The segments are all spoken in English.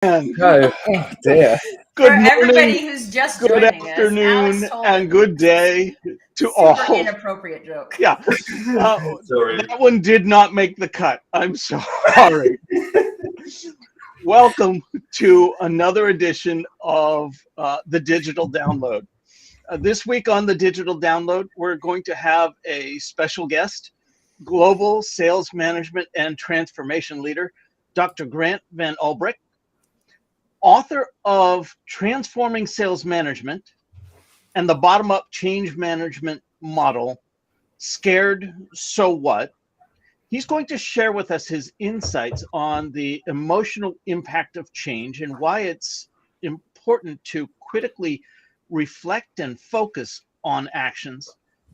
Oh dear. Good For morning, everybody who's just good joining us, afternoon, Alex told and us good day to super all. inappropriate joke. Yeah, Sorry. that one did not make the cut. I'm sorry. Welcome to another edition of the Digital Download. This week on the Digital Download, we're going to have a special guest, Global Sales Management and Transformation Leader, Dr. Grant Van Albrick, author of Transforming Sales Management and the Bottom-Up Change Management Model, Scared, So What? He's going to share with us his insights on the emotional impact of change and why it's important to critically reflect and focus on actions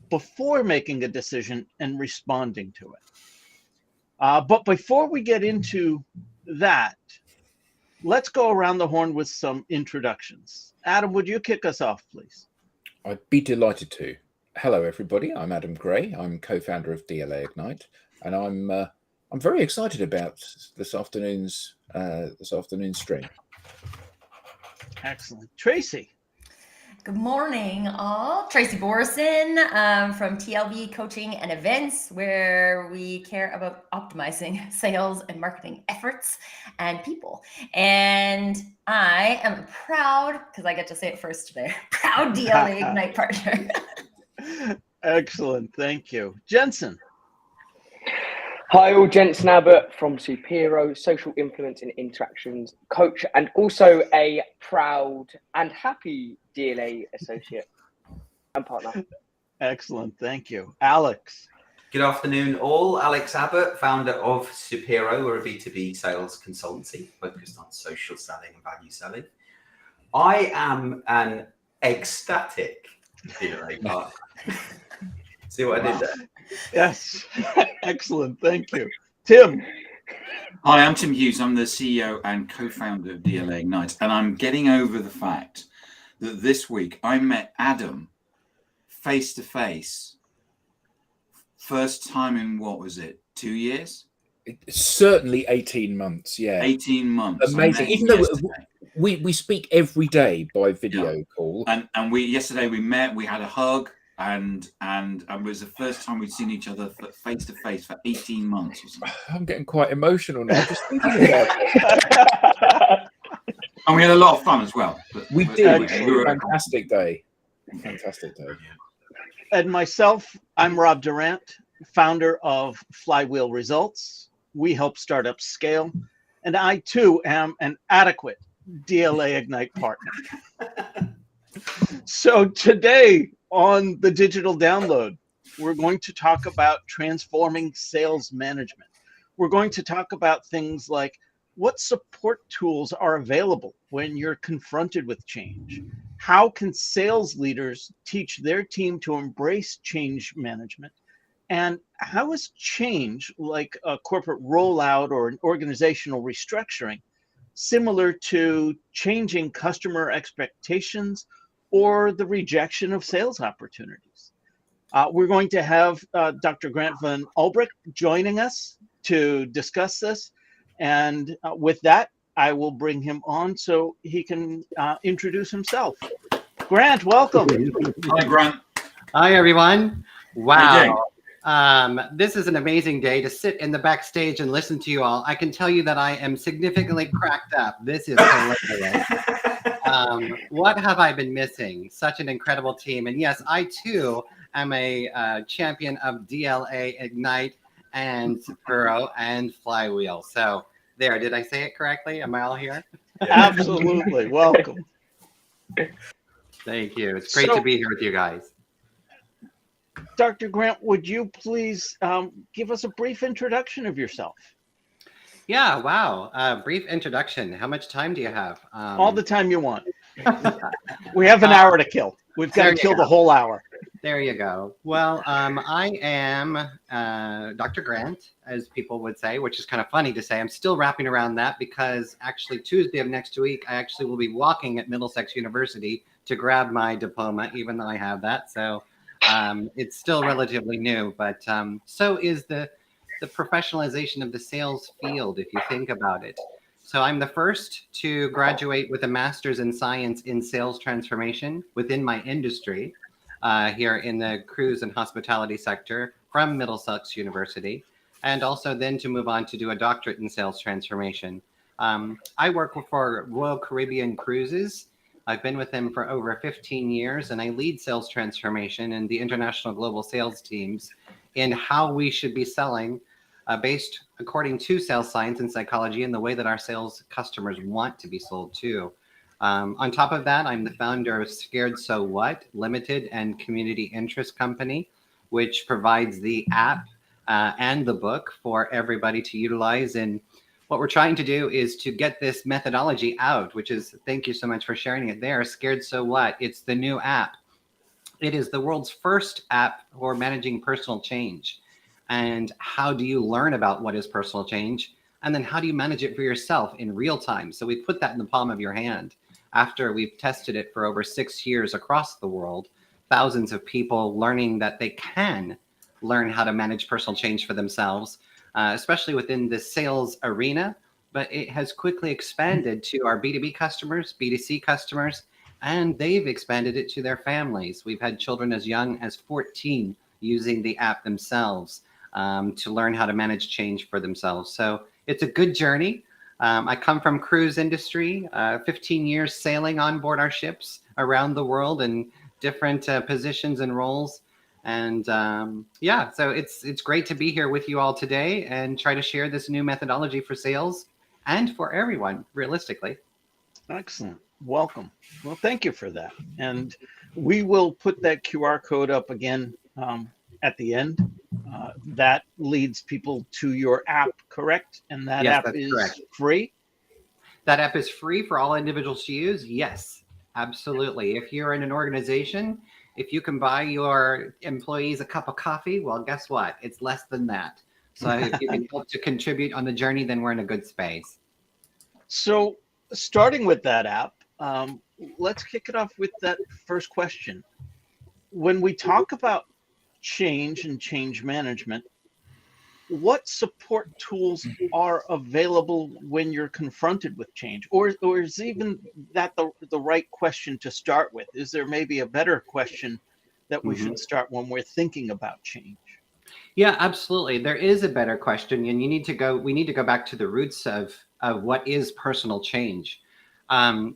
before making a decision and responding to it. But before we get into that, let's go around the horn with some introductions. Adam, would you kick us off, please? I'd be delighted to. Hello, everybody. I'm Adam Gray. I'm co-founder of DLA Ignite, and I'm very excited about this afternoon's stream. Excellent. Tracy. Good morning, all. Tracy Borison from TLB Coaching and Events, where we care about optimizing sales and marketing efforts and people. And I am proud, because I get to say it first today, proud DLA Ignite partner. Excellent. Thank you. Jensen. Hi, all. Jensen Abbott from Supero, social influence and interactions coach, and also a proud and happy DLA associate and partner. Excellent. Thank you. Alex. Good afternoon, all. Alex Abbott, founder of Supero. We're a B2B sales consultancy focused on social selling and value selling. I am an ecstatic DLA partner. See what I did there? Yes. Excellent. Thank you. Tim. Hi, I'm Tim Hughes. I'm the CEO and co-founder of DLA Ignite, and I'm getting over the fact that this week I met Adam face to face. First time in, what was it, 2 years? Certainly 18 months. Yeah, 18 months. amazing. Even though we speak every day by video call, and we yesterday we met, we had a hug. And it was the first time we'd seen each other face to face for 18 months or something. I'm getting quite emotional now just thinking about it. And we had a lot of fun as well. We did. It was a fantastic day. Fantastic day. And myself, I'm Rob Durant, founder of Flywheel Results. We help startups scale. And I, too, am an adequate DLA Ignite partner. So today, on the Digital Download, we're going to talk about transforming sales management. We're going to talk about things like what support tools are available when you're confronted with change. How can sales leaders teach their team to embrace change management? And how is change, like a corporate rollout or an organizational restructuring, similar to changing customer expectations or the rejection of sales opportunities? We're going to have Dr. Grant Van Albrick joining us to discuss this. And with that, I will bring him on so he can introduce himself. Grant, welcome. Hi, Grant. Hi, everyone. Wow. This is an amazing day to sit in the backstage and listen to you all. I can tell you that I am significantly cracked up. This is hilarious. What have I been missing? Such an incredible team. And yes, I too am a champion of DLA Ignite and Supero and Flywheel. So there, did I say it correctly? Am I all here? Absolutely. Welcome. Thank you. It's great to be here with you guys. Dr. Grant, would you please give us a brief introduction of yourself? Yeah, wow. Brief introduction. How much time do you have? All the time you want. We have an hour to kill. We've got to kill the whole hour. There you go. Well, I am Dr. Grant, as people would say, which is kind of funny to say. I'm still wrapping around that because actually Tuesday of next week, I actually will be walking at Middlesex University to grab my diploma, even though I have that. So it's still relatively new, but so is the professionalization of the sales field, if you think about it. So I'm the first to graduate with a master's in science in sales transformation within my industry here in the cruise and hospitality sector from Middlesex University, and also then to move on to do a doctorate in sales transformation. I work for Royal Caribbean Cruises. I've been with them for over 15 years, and I lead sales transformation and the international global sales teams in how we should be selling based according to sales science and psychology and the way that our sales customers want to be sold to. On top of that, I'm the founder of Scared So What Limited and Community Interest Company, which provides the app and the book for everybody to utilize. And what we're trying to do is to get this methodology out, which is, thank you so much for sharing it there, Scared So What. It's the new app. It is the world's first app for managing personal change. And how do you learn about what is personal change? And then how do you manage it for yourself in real time? So we put that in the palm of your hand. After we've tested it for over 6 years across the world, thousands of people learning that they can learn how to manage personal change for themselves, especially within the sales arena. But it has quickly expanded to our B2B customers, B2C customers, and they've expanded it to their families. We've had children as young as 14 using the app themselves to learn how to manage change for themselves. So it's a good journey. I come from cruise industry, 15 years sailing on board our ships around the world in different positions and roles. And yeah, so it's great to be here with you all today and try to share this new methodology for sales and for everyone, realistically. Excellent. Welcome. Well, thank you for that. And we will put that QR code up again at the end. That leads people to your app, correct? And that Yes, app that's is correct. free? That app is free for all individuals to use? Yes, absolutely. If you're in an organization, if you can buy your employees a cup of coffee, well, guess what? It's less than that. So if you can help to contribute on the journey, then we're in a good space. So starting with that app, let's kick it off with that first question. When we talk about change and change management, what support tools are available when you're confronted with change? Or is even that the right question to start with? Is there maybe a better question that we should start when we're thinking about change? Yeah, absolutely. There is a better question, and we need to go back to the roots of what is personal change.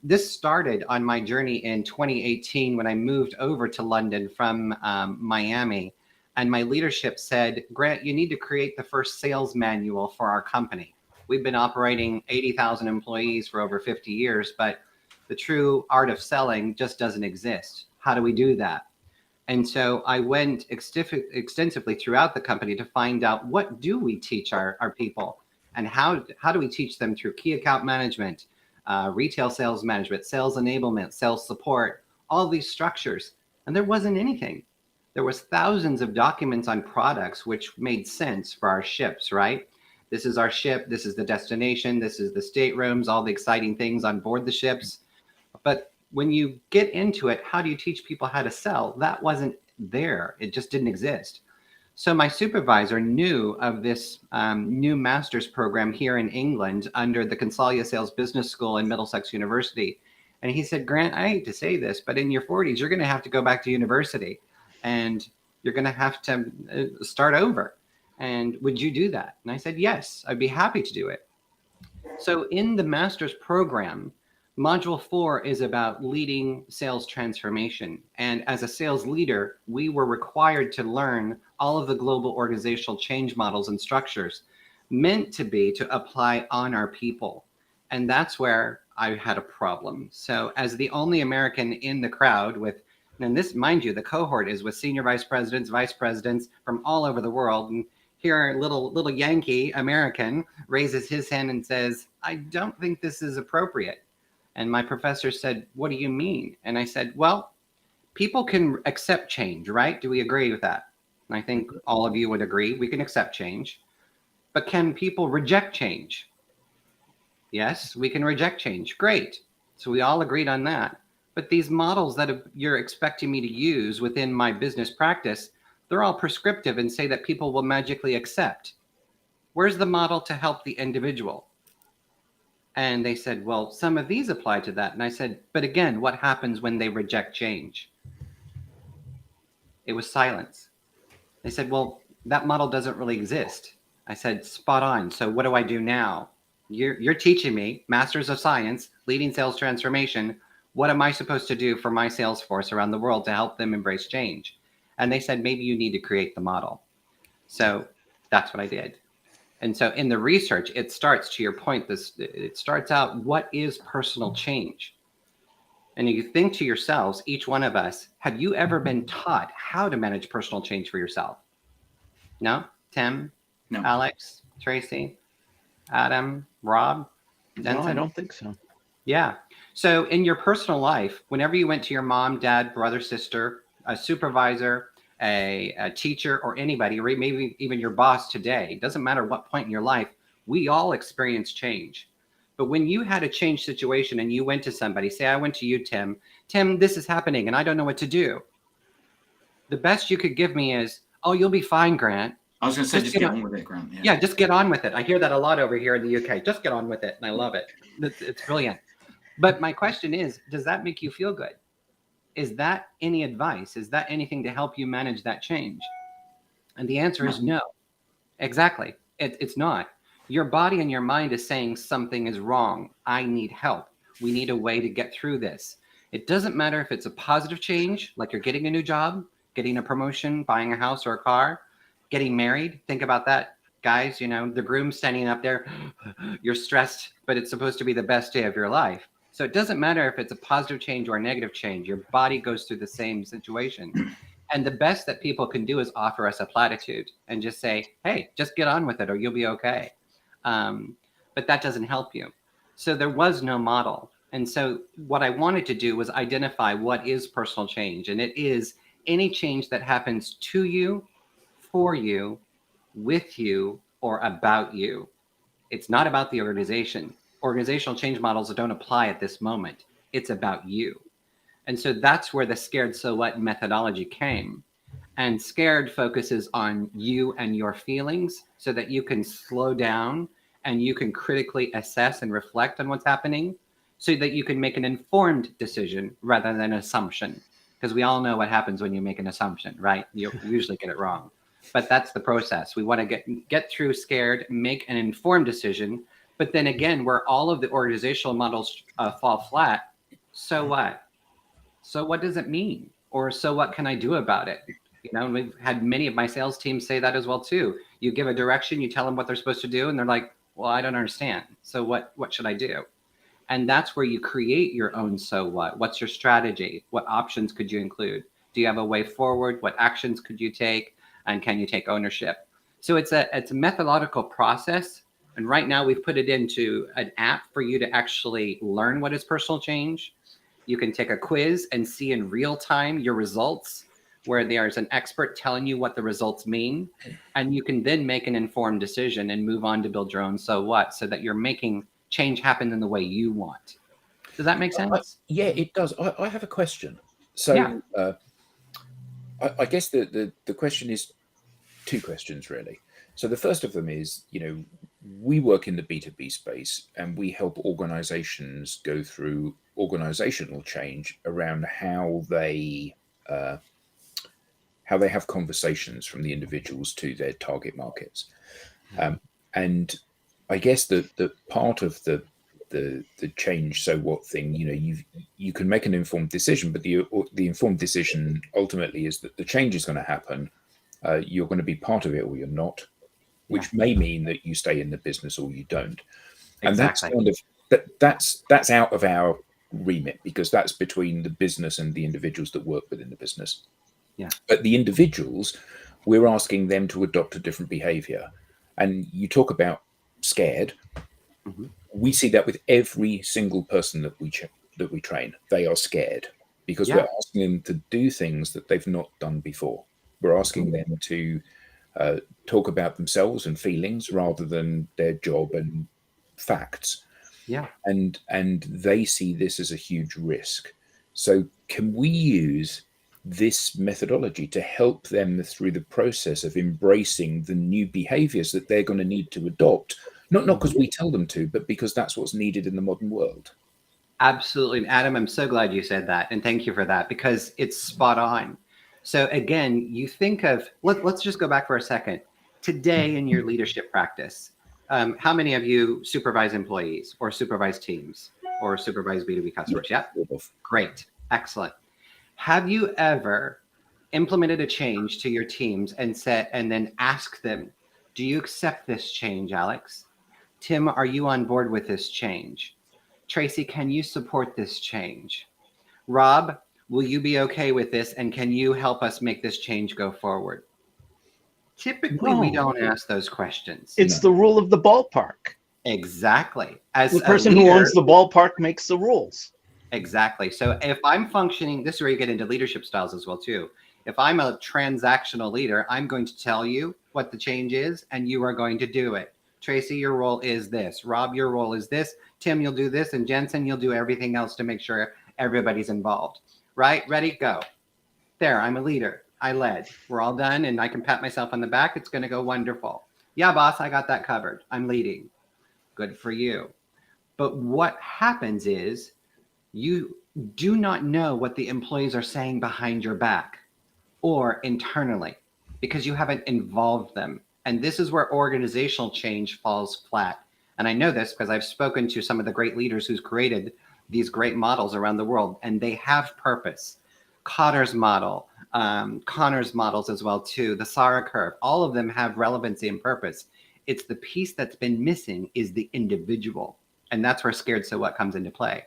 This started on my journey in 2018 when I moved over to London from Miami. And my leadership said, Grant, you need to create the first sales manual for our company. We've been operating 80,000 employees for over 50 years, but the true art of selling just doesn't exist. How do we do that? And so I went extensively throughout the company to find out, what do we teach our people? And how do we teach them through key account management, retail sales management, sales enablement, sales support, all these structures? And there wasn't anything. There was thousands of documents on products which made sense for our ships, right? This is our ship, this is the destination, this is the staterooms, all the exciting things on board the ships. But when you get into it, how do you teach people how to sell? That wasn't there. It just didn't exist. So my supervisor knew of this new master's program here in England under the Consalia Sales Business School in Middlesex University. And he said, Grant, I hate to say this, but in your 40s, you're going to have to go back to university. And you're going to have to start over. And would you do that? And I said, yes, I'd be happy to do it. So in the master's program, module 4 is about leading sales transformation. And as a sales leader, we were required to learn all of the global organizational change models and structures meant to be to apply on our people. And that's where I had a problem. So as the only American in the crowd with, and this, mind you, the cohort is with senior vice presidents, vice presidents from all over the world. And here, little Yankee American raises his hand and says, I don't think this is appropriate. And my professor said, what do you mean? And I said, well, people can accept change, right? Do we agree with that? And I think all of you would agree we can accept change. But can people reject change? Yes, we can reject change. Great. So we all agreed on that. But these models that you're expecting me to use within my business practice, they're all prescriptive and say that people will magically accept. Where's the model to help the individual? And they said, well, some of these apply to that. And I said, but again, what happens when they reject change? It was silence. They said, well, that model doesn't really exist. I said, spot on. So what do I do now? You're teaching me, Masters of Science, leading sales transformation. What am I supposed to do for my sales force around the world to help them embrace change? And they said, maybe you need to create the model. So that's what I did. And so in the research, it starts, to your point, it starts out, what is personal change? And you think to yourselves, each one of us, have you ever been taught how to manage personal change for yourself? No? Tim? No. Alex? Tracy? Adam? Rob? No, I Denton? don't think so. Yeah. So in your personal life, whenever you went to your mom, dad, brother, sister, a supervisor, a teacher, or anybody, or maybe even your boss today, it doesn't matter what point in your life, we all experience change. But when you had a change situation and you went to somebody, say I went to you, Tim, this is happening and I don't know what to do. The best you could give me is, oh, you'll be fine, Grant. I was going to say, just get on with it, Grant. Yeah, just get on with it. I hear that a lot over here in the UK. Just get on with it. And I love it. It's brilliant. But my question is, does that make you feel good? Is that any advice? Is that anything to help you manage that change? And the answer is no. Exactly. It's not. Your body and your mind is saying something is wrong. I need help. We need a way to get through this. It doesn't matter if it's a positive change, like you're getting a new job, getting a promotion, buying a house or a car, getting married. Think about that. Guys, the groom standing up there, you're stressed, but it's supposed to be the best day of your life. So it doesn't matter if it's a positive change or a negative change. Your body goes through the same situation. And the best that people can do is offer us a platitude and just say, hey, just get on with it or you'll be okay. But that doesn't help you. So there was no model. And so what I wanted to do was identify what is personal change. And it is any change that happens to you, for you, with you, or about you. It's not about the organization. Organizational change models don't apply at this moment. It's about you. And so that's where the scared so what methodology came. And scared focuses on you and your feelings so that you can slow down and you can critically assess and reflect on what's happening so that you can make an informed decision rather than an assumption. Because we all know what happens when you make an assumption, right? You usually get it wrong. But that's the process. We want to get through scared, make an informed decision. But then again, where all of the organizational models fall flat, so what? So what does it mean? Or so what can I do about it? And we've had many of my sales teams say that as well too. You give a direction, you tell them what they're supposed to do, and they're like, well, I don't understand. So what should I do? And that's where you create your own so what. What's your strategy? What options could you include? Do you have a way forward? What actions could you take? And can you take ownership? So it's a methodological process. And right now we've put it into an app for you to actually learn what is personal change. You can take a quiz and see in real time your results, where there's an expert telling you what the results mean. And you can then make an informed decision and move on to build your own so what, so that you're making change happen in the way you want. Does that make sense? Yeah, it does. I have a question. So yeah. I guess the question is two questions, really. So the first of them is, we work in the B2B space and we help organizations go through organizational change around how they have conversations from the individuals to their target markets. And I guess the part of the change so what thing, you can make an informed decision, but the informed decision ultimately is that the change is going to happen. You're going to be part of it or you're not, which may mean that you stay in the business or you don't. And that's kind of that's out of our remit, because that's between the business and the individuals that work within the business. Yeah. But the individuals, we're asking them to adopt a different behavior. And you talk about scared. Mm-hmm. We see that with every single person that we train. They are scared because we're asking them to do things that they've not done before. We're asking them to talk about themselves and feelings rather than their job and facts. Yeah. And they see this as a huge risk. So can we use this methodology to help them through the process of embracing the new behaviors that they're going to need to adopt Not because we tell them to, but because that's what's needed in the modern world. Absolutely. Adam, I'm so glad you said that. And thank you for that, because it's spot on. So again, you think of, let's just go back for a second. Today in your leadership practice, how many of you supervise employees or supervise teams or supervise B2B customers? Yeah. Great. Excellent. Have you ever implemented a change to your teams and then ask them, do you accept this change, Alex? Tim, are you on board with this change? Tracy, can you support this change? Rob, will you be okay with this? And can you help us make this change go forward? Typically, we don't ask those questions. It's the rule of the ballpark. Exactly. As the person who owns the ballpark makes the rules. Exactly. So if I'm functioning, this is where you get into leadership styles as well, too. If I'm a transactional leader, I'm going to tell you what the change is, and you are going to do it. Tracy, your role is this. Rob, your role is this. Tim, you'll do this. And Jensen, you'll do everything else to make sure everybody's involved. Right? Ready? Go. There, I'm a leader. I led. We're all done, and I can pat myself on the back. It's going to go wonderful. Yeah, boss, I got that covered. I'm leading. Good for you. But what happens is you do not know what the employees are saying behind your back or internally because you haven't involved them. And this is where organizational change falls flat. And I know this because I've spoken to some of the great leaders who's created these great models around the world, and they have purpose. Cotter's model, Connor's models as well too, the Sara curve, all of them have relevancy and purpose. It's the piece that's been missing is the individual. And that's where Scared So What comes into play.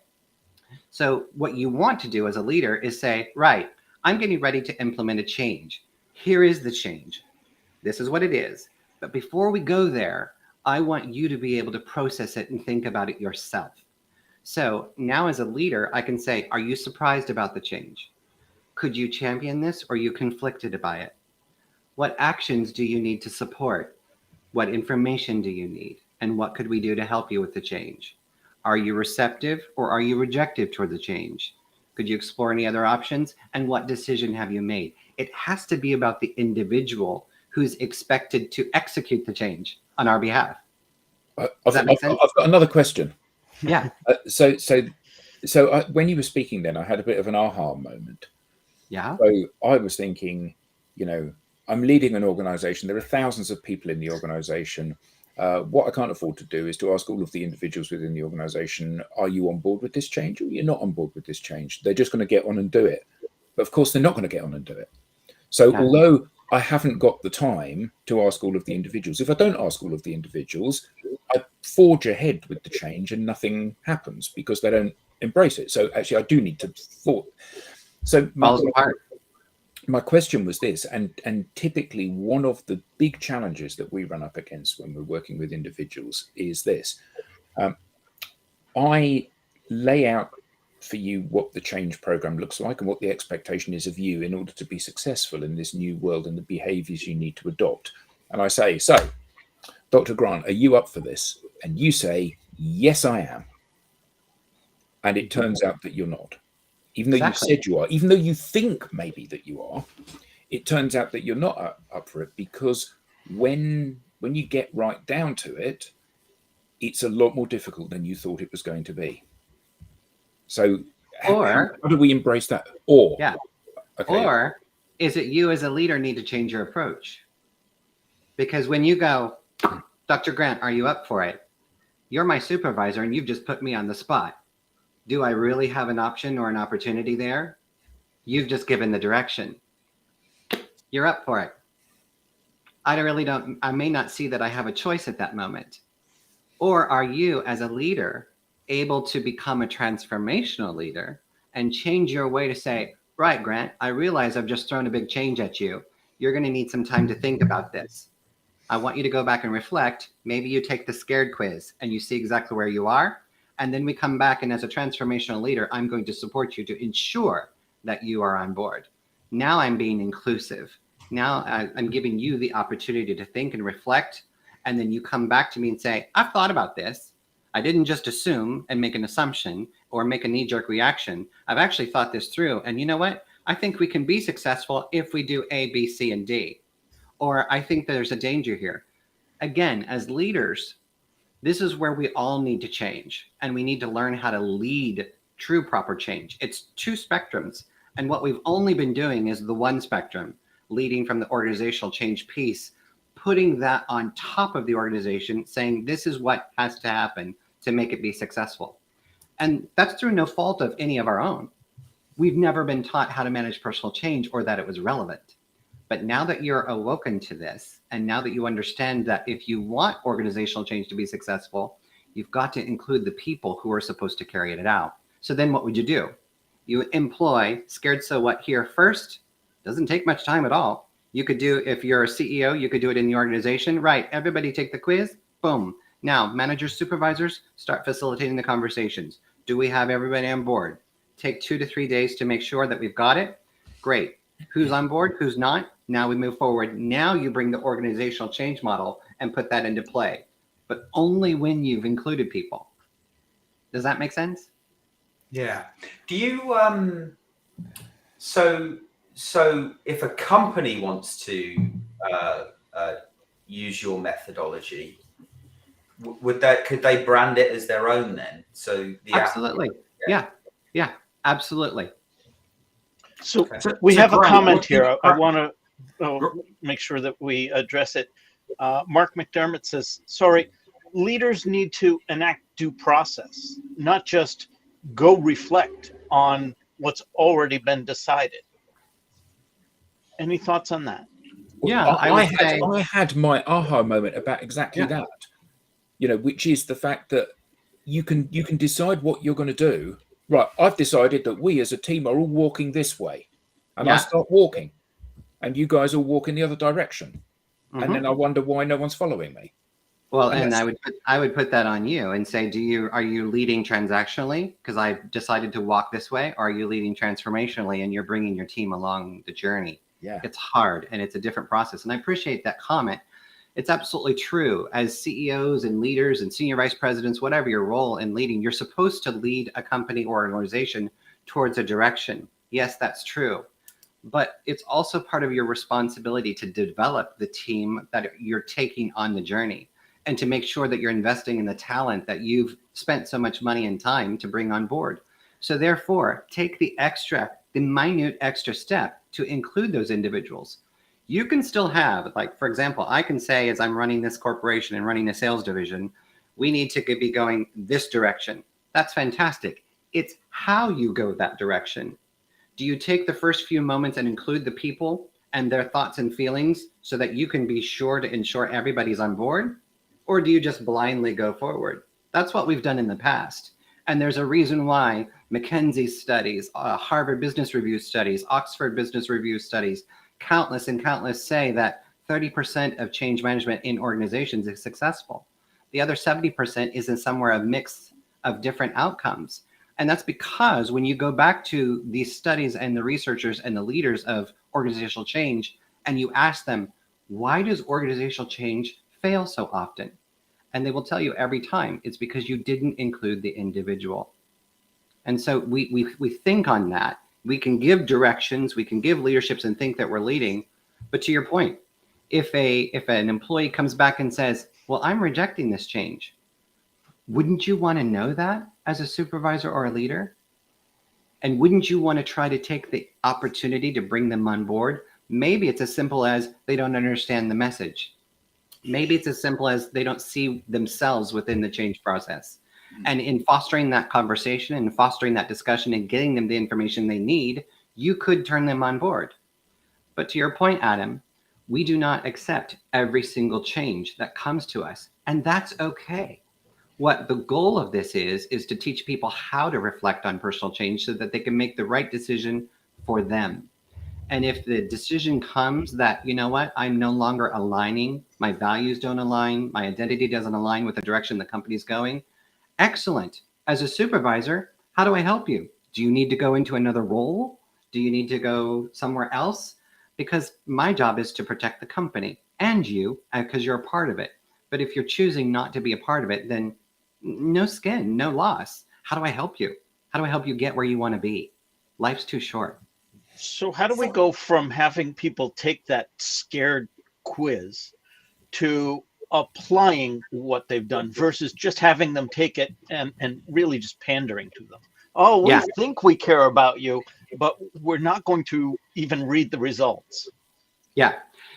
So what you want to do as a leader is say, right, I'm getting ready to implement a change. Here is the change. This is what it is. But before we go there, I want you to be able to process it and think about it yourself. So now as a leader, I can say, are you surprised about the change? Could you champion this, or are you conflicted by it? What actions do you need to support? What information do you need? And what could we do to help you with the change? Are you receptive or are you rejective toward the change? Could you explore any other options? And what decision have you made? It has to be about the individual who's expected to execute the change on our behalf. Does that make sense? I've got another question. Yeah. So when you were speaking then, I had a bit of an aha moment. Yeah. So I was thinking, I'm leading an organization. There are thousands of people in the organization. What I can't afford to do is to ask all of the individuals within the organization, are you on board with this change or you're not on board with this change? They're just going to get on and do it. But of course, they're not going to get on and do it. So although I haven't got the time to ask all of the individuals, if I don't ask all of the individuals, I forge ahead with the change and nothing happens because they don't embrace it. So actually, I do need to thought. So my question was this, and typically one of the big challenges that we run up against when we're working with individuals is this. I lay out for you what the change program looks like and what the expectation is of you in order to be successful in this new world and the behaviors you need to adopt. And I say, so, Dr. Grant, are you up for this? And you say, yes, I am. And it turns out that you're not. Even though you said you are, even though you think maybe that you are, it turns out that you're not up for it because when you get right down to it, it's a lot more difficult than you thought it was going to be. So how do we embrace that? Or is it you as a leader need to change your approach? Because when you go, Dr. Grant, are you up for it? You're my supervisor and you've just put me on the spot. Do I really have an option or an opportunity there? You've just given the direction. You're up for it. I may not see that I have a choice at that moment. Or are you as a leader able to become a transformational leader and change your way to say, right, Grant, I realize I've just thrown a big change at you. You're going to need some time to think about this. I want you to go back and reflect. Maybe you take the scared quiz and you see exactly where you are. And then we come back, and as a transformational leader, I'm going to support you to ensure that you are on board. Now I'm being inclusive. Now I'm giving you the opportunity to think and reflect. And then you come back to me and say, I've thought about this. I didn't just assume and make an assumption or make a knee-jerk reaction. I've actually thought this through. And you know what? I think we can be successful if we do A, B, C, and D. Or I think there's a danger here. Again, as leaders, This is where we all need to change, and we need to learn how to lead true proper change. It's two spectrums, and what we've only been doing is the one spectrum, leading from the organizational change piece, putting that on top of the organization, saying this is what has to happen to make it be successful. And that's through no fault of any of our own. We've never been taught how to manage personal change or that it was relevant. But now that you're awoken to this, and now that you understand that if you want organizational change to be successful, you've got to include the people who are supposed to carry it out. So then what would you do? You employ scared so what here first. Doesn't take much time at all. You could do, if you're a CEO, you could do it in the organization. Right, everybody take the quiz, boom. Now, managers, supervisors, start facilitating the conversations. Do we have everybody on board? Take 2 to 3 days to make sure that we've got it. Great. Who's on board? Who's not? Now we move forward. Now you bring the organizational change model and put that into play, but only when you've included people. Does that make sense? Yeah. Do you so if a company wants to use your methodology, could they brand it as their own then? So Absolutely. Yeah, absolutely. So Okay. we have a Grant, comment here. I want to make sure that we address it. Mark McDermott says, sorry, leaders need to enact due process, not just go reflect on what's already been decided. Any thoughts on that? Yeah, I had my aha moment about exactly that. You know, which is the fact that you can decide what you're going to do. Right, I've decided that we as a team are all walking this way, and I start walking, and you guys all walk in the other direction, and then I wonder why no one's following me. Well, and I would put that on you and say, are you leading transactionally because I've decided to walk this way, or are you leading transformationally and you're bringing your team along the journey? Yeah, it's hard and it's a different process, and I appreciate that comment. It's absolutely true. As CEOs and leaders and senior vice presidents, whatever your role in leading, you're supposed to lead a company or an organization towards a direction. Yes, that's true. But it's also part of your responsibility to develop the team that you're taking on the journey, and to make sure that you're investing in the talent that you've spent so much money and time to bring on board. So therefore, take the minute extra step to include those individuals. You can still have, like, for example, I can say, as I'm running this corporation and running a sales division, we need to be going this direction. That's fantastic. It's how you go that direction. Do you take the first few moments and include the people and their thoughts and feelings so that you can be sure to ensure everybody's on board? Or do you just blindly go forward? That's what we've done in the past. And there's a reason why McKinsey's studies, Harvard Business Review studies, Oxford Business Review studies, countless say that 30% of change management in organizations is successful. The other 70% is in somewhere a mix of different outcomes. And that's because when you go back to these studies and the researchers and the leaders of organizational change, and you ask them, why does organizational change fail so often? And they will tell you every time it's because you didn't include the individual. And so we think on that. We can give directions, we can give leaderships and think that we're leading. But to your point, if an employee comes back and says, well, I'm rejecting this change, wouldn't you want to know that as a supervisor or a leader? And wouldn't you want to try to take the opportunity to bring them on board? Maybe it's as simple as they don't understand the message. Maybe it's as simple as they don't see themselves within the change process. And in fostering that conversation and fostering that discussion and getting them the information they need, you could turn them on board. But to your point, Adam, we do not accept every single change that comes to us. And that's okay. What the goal of this is to teach people how to reflect on personal change so that they can make the right decision for them. And if the decision comes that, you know what, I'm no longer aligning, my values don't align, my identity doesn't align with the direction the company's going, excellent. As a supervisor, how do I help you? Do you need to go into another role? Do you need to go somewhere else? Because my job is to protect the company and you, because you're a part of it. But if you're choosing not to be a part of it, then no skin, no loss. How do I help you? How do I help you get where you want to be? Life's too short. So how do we go from having people take that scared quiz to applying what they've done versus just having them take it and really just pandering to them. Oh, we think we care about you, but we're not going to even read the results. Yeah.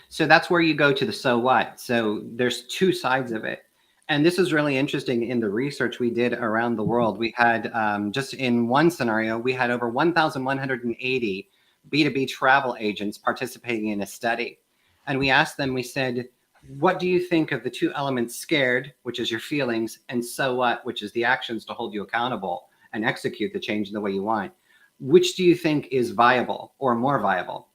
So that's where you go to the so what. So there's two sides of it. And this is really interesting in the research we did around the world. We had just in one scenario, we had over 1,180 B2B travel agents participating in a study. And we asked them, we said, what do you think of the two elements scared, which is your feelings, and so what, which is the actions to hold you accountable and execute the change in the way you want? Which do you think is viable or more viable?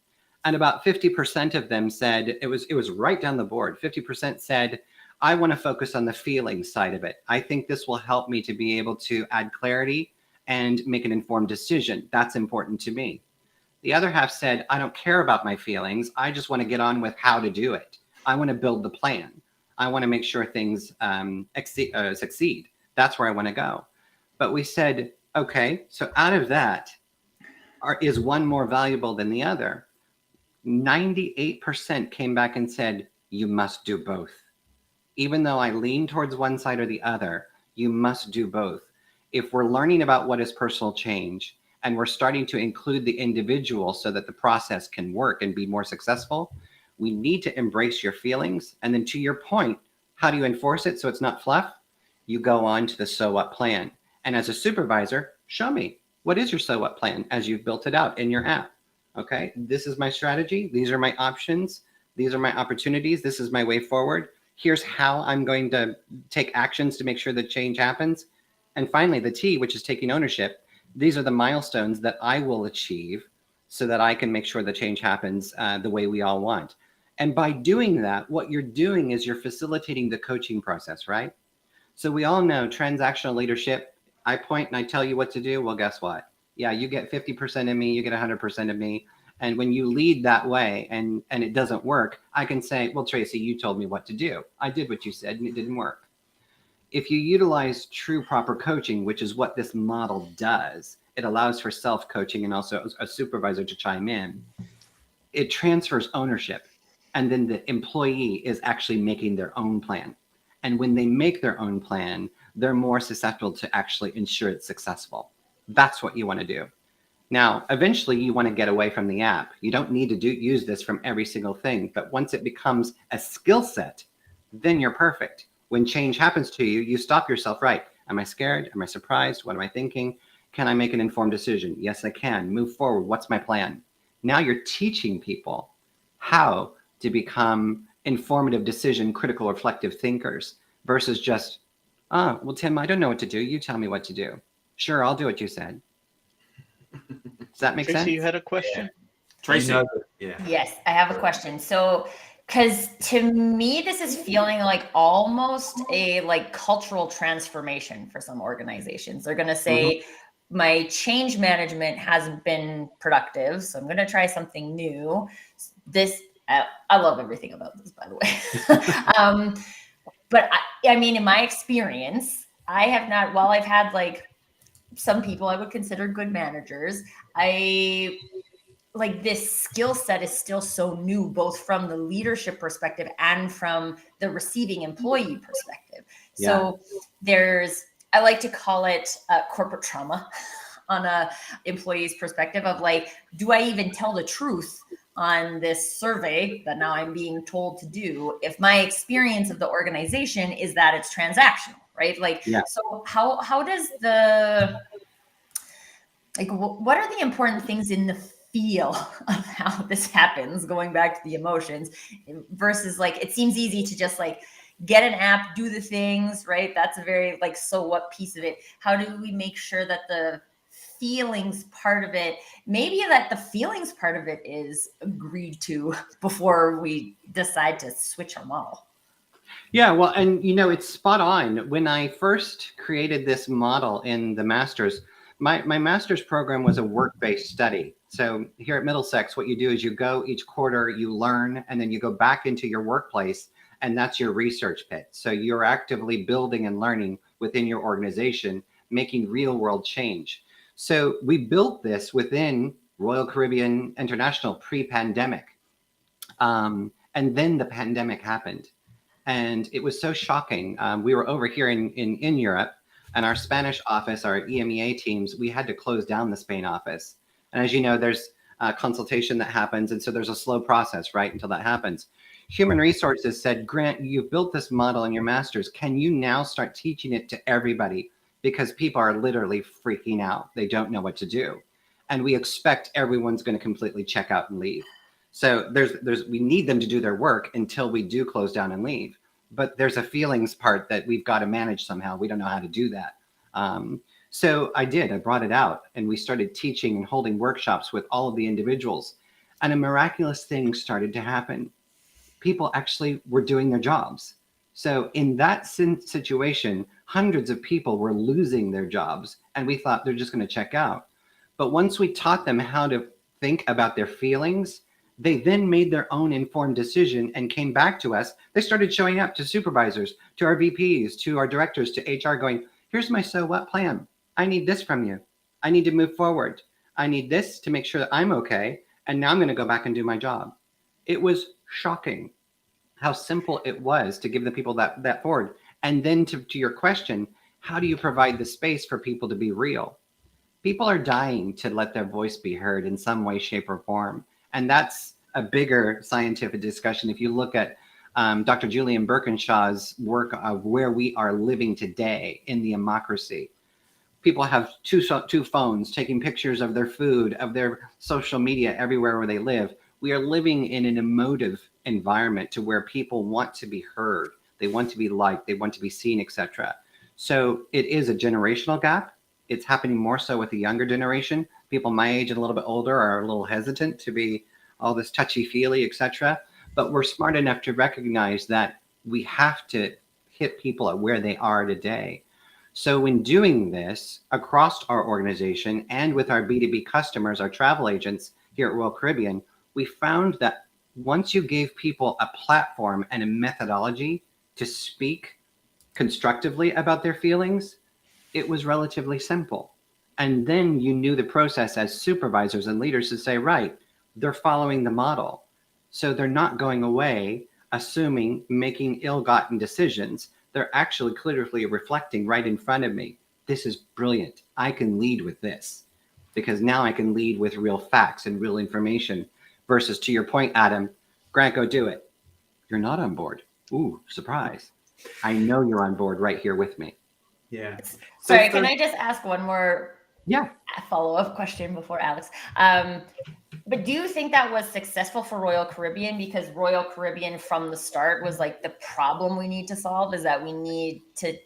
And about 50% of them said, it was right down the board. 50% said, I want to focus on the feeling side of it. I think this will help me to be able to add clarity and make an informed decision. That's important to me. The other half said, I don't care about my feelings. I just want to get on with how to do it. I want to build the plan. I want to make sure things succeed. That's where I want to go. But we said, okay, so out of that, is one more valuable than the other? 98% came back and said, you must do both. Even though I lean towards one side or the other, you must do both. If we're learning about what is personal change and we're starting to include the individual so that the process can work and be more successful, we need to embrace your feelings. And then to your point, how do you enforce it so it's not fluff? You go on to the so what plan. And as a supervisor, show me, what is your so what plan as you've built it out in your app? Okay, this is my strategy. These are my options. These are my opportunities. This is my way forward. Here's how I'm going to take actions to make sure the change happens. And finally, the T, which is taking ownership. These are the milestones that I will achieve so that I can make sure the change happens the way we all want. And by doing that, what you're doing is you're facilitating the coaching process, right? So we all know transactional leadership. I point and I tell you what to do. Well, guess what? Yeah, you get 50% of me, you get 100% of me. And when you lead that way and it doesn't work, I can say, well, Tracy, you told me what to do. I did what you said and it didn't work. If you utilize true proper coaching, which is what this model does, it allows for self-coaching and also a supervisor to chime in. It transfers ownership. And then the employee is actually making their own plan. And when they make their own plan, they're more susceptible to actually ensure it's successful. That's what you want to do. Now, eventually you want to get away from the app. You don't need to use this from every single thing, but once it becomes a skill set, then you're perfect. When change happens to you, you stop yourself, right? Am I scared? Am I surprised? What am I thinking? Can I make an informed decision? Yes, I can. Move forward. What's my plan? Now you're teaching people how to become informative, decision, critical, reflective thinkers versus just, oh, well, Tim, I don't know what to do. You tell me what to do. Sure, I'll do what you said. Does that make Tracy, sense? you had a question? Tracy. Yeah. Yes, I have a question. So, because to me, this is feeling like almost a like cultural transformation for some organizations. They're going to say, my change management hasn't been productive, so I'm going to try something new. I love everything about this, by the way. But I mean, in my experience, I have not, while I've had like some people I would consider good managers, like this skill set is still so new, both from the leadership perspective and from the receiving employee perspective. So I like to call it corporate trauma on a employee's perspective of like, do I even tell the truth on this survey that now I'm being told to do if my experience of the organization is that it's transactional, right? Like, so how does what are the important things in the feel of how this happens, going back to the emotions versus like, it seems easy to just like get an app, do the things, right? That's a very like, so what piece of it. How do we make sure that the feelings part of it, maybe that the feelings part of it is agreed to before we decide to switch our model? Yeah, well, and you know, it's spot on. When I first created this model in the master's, my master's program was a work-based study. So here at Middlesex, what you do is you go each quarter, you learn, and then you go back into your workplace, and that's your research pit. So you're actively building and learning within your organization, making real-world change. So we built this within Royal Caribbean International pre-pandemic. And then the pandemic happened. And it was so shocking. We were over here in Europe, and our Spanish office, our EMEA teams, we had to close down the Spain office. And as you know, there's a consultation that happens. And so there's a slow process, right, until that happens. Human Resources said, Grant, you've built this model in your master's. Can you now start teaching it to everybody? Because people are literally freaking out. They don't know what to do. And we expect everyone's going to completely check out and leave. So we need them to do their work until we do close down and leave. But there's a feelings part that we've got to manage somehow. We don't know how to do that. So I brought it out, and we started teaching and holding workshops with all of the individuals. And a miraculous thing started to happen. People actually were doing their jobs. So in that situation, hundreds of people were losing their jobs, and we thought they're just going to check out. But once we taught them how to think about their feelings, they then made their own informed decision and came back to us. They started showing up to supervisors, to our VPs, to our directors, to HR going, here's my so what plan. I need this from you. I need to move forward. I need this to make sure that I'm okay. And now I'm going to go back and do my job. It was shocking how simple it was to give the people that forward. And then to your question, how do you provide the space for people to be real? People are dying to let their voice be heard in some way, shape, or form. And that's a bigger scientific discussion. If you look at Dr. Julian Birkinshaw's work of where we are living today in the democracy, people have two phones taking pictures of their food, of their social media everywhere where they live. We are living in an emotive environment to where people want to be heard. They want to be liked. They want to be seen, etc. So it is a generational gap. It's happening more so with the younger generation. People my age and a little bit older are a little hesitant to be all this touchy-feely, etc. But we're smart enough to recognize that we have to hit people at where they are today. So in doing this across our organization and with our B2B customers, our travel agents here at Royal Caribbean, we found that once you gave people a platform and a methodology to speak constructively about their feelings, it was relatively simple. And then you knew the process as supervisors and leaders to say, right, they're following the model. So they're not going away, assuming, making ill-gotten decisions. They're actually clearly reflecting right in front of me. This is brilliant. I can lead with this because now I can lead with real facts and real information versus, to your point, Adam, Grant, go do it. You're not on board. Ooh, surprise. I know you're on board right here with me. Yeah. Sorry, can I just ask one more follow-up question before Alex? But do you think that was successful for Royal Caribbean? Because Royal Caribbean from the start was like the problem we need to solve is that we need to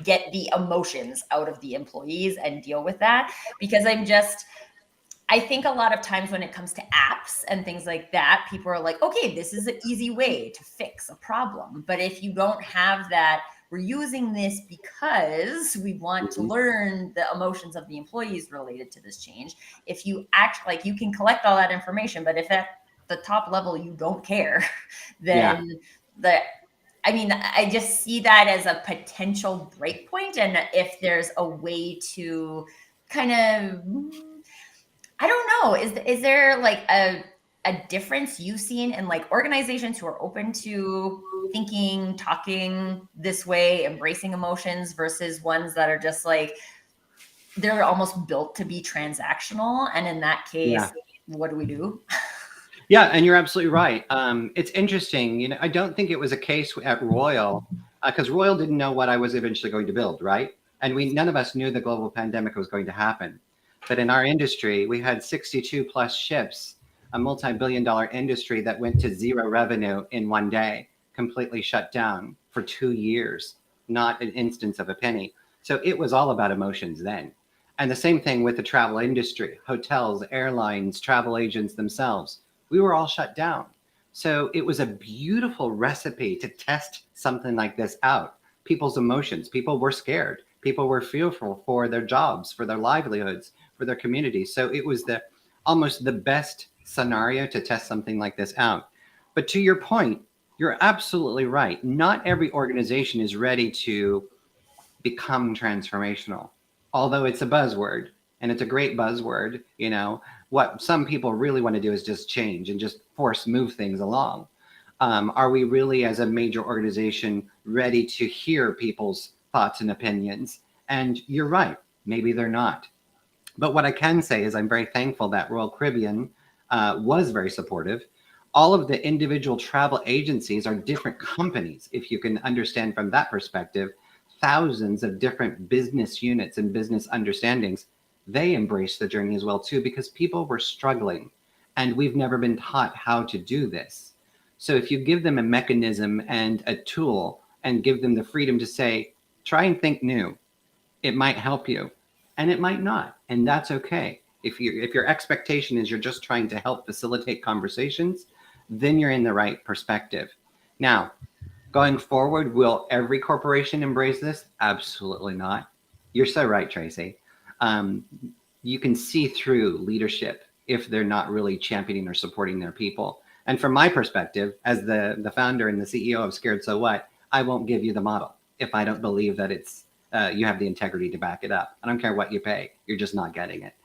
get the emotions out of the employees and deal with that. Because I think a lot of times when it comes to apps and things like that, people are like, okay, this is an easy way to fix a problem. But if you don't have that, we're using this because we want to learn the emotions of the employees related to this change. If you act like you can collect all that information, but if at the top level you don't care, then I just see that as a potential break point. And if there's a way to kind of, I don't know, is there like a difference you've seen in like organizations who are open to thinking, talking this way, embracing emotions versus ones that are just like, they're almost built to be transactional? And in that case, what do we do? Yeah, and you're absolutely right. It's interesting. I don't think it was a case at Royal because Royal didn't know what I was eventually going to build, right? And none of us knew the global pandemic was going to happen. But in our industry, we had 62 plus ships, a multi-billion-dollar industry that went to zero revenue in one day, completely shut down for 2 years, not an instance of a penny. So it was all about emotions then. And the same thing with the travel industry, hotels, airlines, travel agents themselves. We were all shut down. So it was a beautiful recipe to test something like this out. People's emotions, people were scared. People were fearful for their jobs, for their livelihoods, for their communities. So it was almost the best scenario to test something like this out. But to your point, you're absolutely right. Not every organization is ready to become transformational, although it's a buzzword and it's a great buzzword. What some people really want to do is just change and just move things along. Are we really, as a major organization, ready to hear people's thoughts and opinions? And you're right, maybe they're not. But what I can say is I'm very thankful that Royal Caribbean was very supportive. All of the individual travel agencies are different companies, if you can understand from that perspective. Thousands of different business units and business understandings, they embrace the journey as well too, because people were struggling and we've never been taught how to do this. So if you give them a mechanism and a tool and give them the freedom to say, try and think new, it might help you and it might not. And that's okay. If your expectation is you're just trying to help facilitate conversations, then you're in the right perspective. Now, going forward, will every corporation embrace this? Absolutely not. You're so right, Tracy. You can see through leadership if they're not really championing or supporting their people. And from my perspective, as the founder and the CEO of Scared So What, I won't give you the model if I don't believe that it's you have the integrity to back it up. I don't care what you pay, you're just not getting it.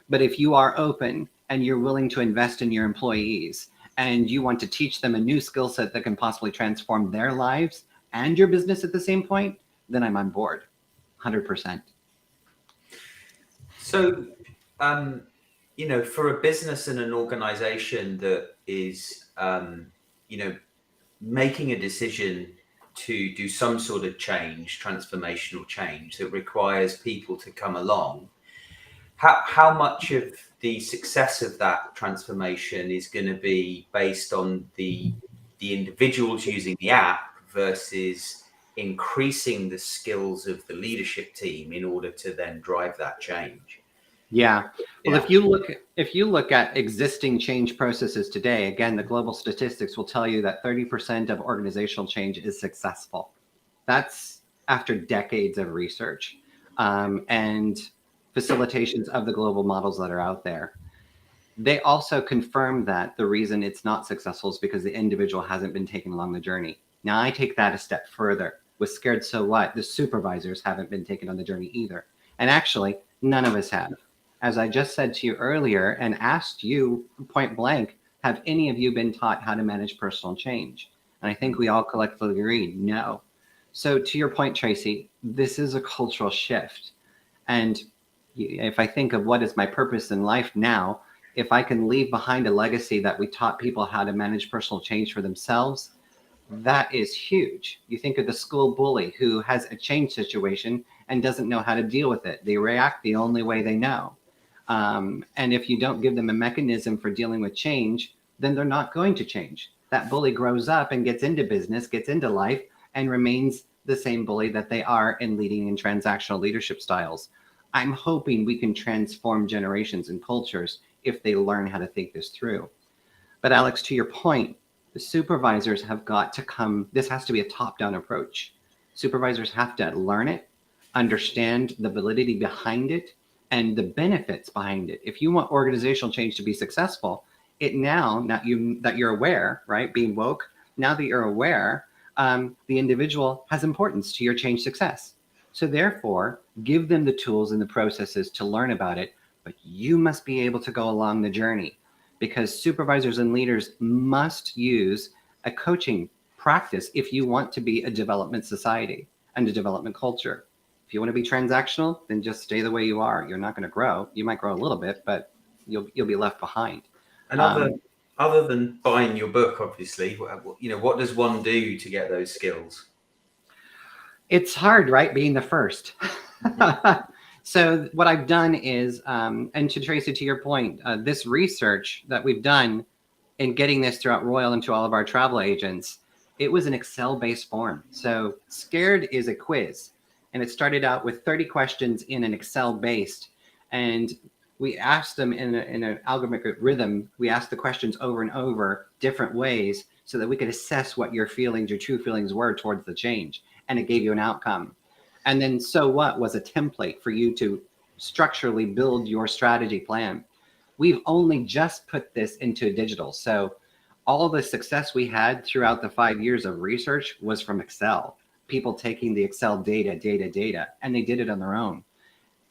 But if you are open and you're willing to invest in your employees and you want to teach them a new skill set that can possibly transform their lives and your business at the same point, then I'm on board, 100%. So, for a business and an organization that is, making a decision to do some sort of change, transformational change that requires people to come along, how much of the success of that transformation is going to be based on the individuals using the app versus increasing the skills of the leadership team in order to then drive that change? Yeah. Well, if you look at existing change processes today, again, the global statistics will tell you that 30% of organizational change is successful. That's after decades of research and facilitations of the global models that are out there. They also confirm that the reason it's not successful is because the individual hasn't been taken along the journey. Now, I take that a step further. With Scared So What, the supervisors haven't been taken on the journey either. And actually, none of us have. As I just said to you earlier and asked you point blank, have any of you been taught how to manage personal change? And I think we all collectively agree, no. So to your point, Tracy, this is a cultural shift. And if I think of what is my purpose in life now, if I can leave behind a legacy that we taught people how to manage personal change for themselves, that is huge. You think of the school bully who has a change situation and doesn't know how to deal with it. They react the only way they know. And if you don't give them a mechanism for dealing with change, then they're not going to change. That bully grows up and gets into business, gets into life, and remains the same bully that they are in leading in transactional leadership styles. I'm hoping we can transform generations and cultures if they learn how to think this through. But Alex, to your point, the supervisors have got to come, this has to be a top-down approach. Supervisors have to learn it, understand the validity behind it, and the benefits behind it. If you want organizational change to be successful, that you're aware, right? Being woke, now that you're aware, the individual has importance to your change success. So therefore, give them the tools and the processes to learn about it, but you must be able to go along the journey, because supervisors and leaders must use a coaching practice if you want to be a development society and a development culture. If you want to be transactional, then just stay the way you are. You're not going to grow. You might grow a little bit, but you'll be left behind. And other than buying your book, obviously, what does one do to get those skills? It's hard, right? Being the first. So what I've done is, and to Tracy, to your point, this research that we've done in getting this throughout Royal and to all of our travel agents, it was an Excel-based form. So Scared is a quiz. And it started out with 30 questions in an Excel-based. And we asked them in an algorithmic rhythm. We asked the questions over and over, different ways, so that we could assess what your feelings, your true feelings were towards the change. And it gave you an outcome. And then So What was a template for you to structurally build your strategy plan. We've only just put this into digital. So all the success we had throughout the 5 years of research was from Excel. People taking the Excel data, and they did it on their own.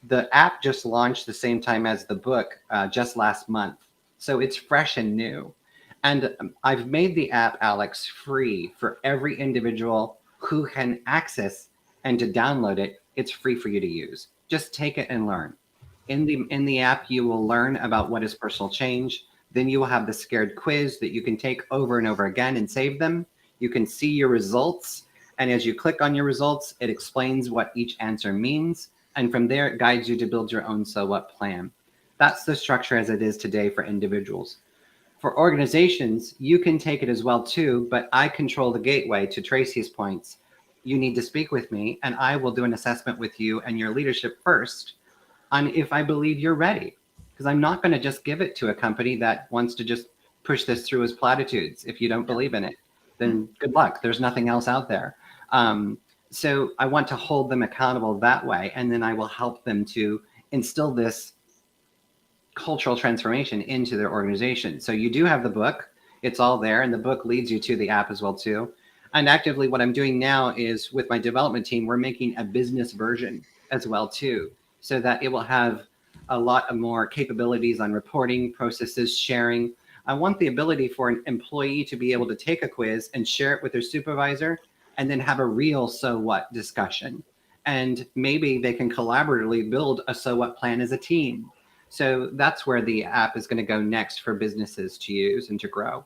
The app just launched the same time as the book just last month. So it's fresh and new. And I've made the app, Alex, free for every individual who can access and to download it. It's free for you to use. Just take it and learn. In the app, you will learn about what is personal change. Then you will have the scared quiz that you can take over and over again and save them. You can see your results. And as you click on your results, it explains what each answer means. And from there, it guides you to build your own so what plan. That's the structure as it is today for individuals. For organizations, you can take it as well too, but I control the gateway to Tracy's points. You need to speak with me and I will do an assessment with you and your leadership first on if I believe you're ready. Because I'm not going to just give it to a company that wants to just push this through as platitudes. If you don't believe in it, then good luck. There's nothing else out there. So I want to hold them accountable that way. And then I will help them to instill this cultural transformation into their organization. So you do have the book. It's all there. And the book leads you to the app as well too. And actively what I'm doing now is with my development team, we're making a business version as well too, so that it will have a lot of more capabilities on reporting, processes, sharing. I want the ability for an employee to be able to take a quiz and share it with their supervisor and then have a real so what discussion. And maybe they can collaboratively build a so what plan as a team. So that's where the app is going to go next for businesses to use and to grow.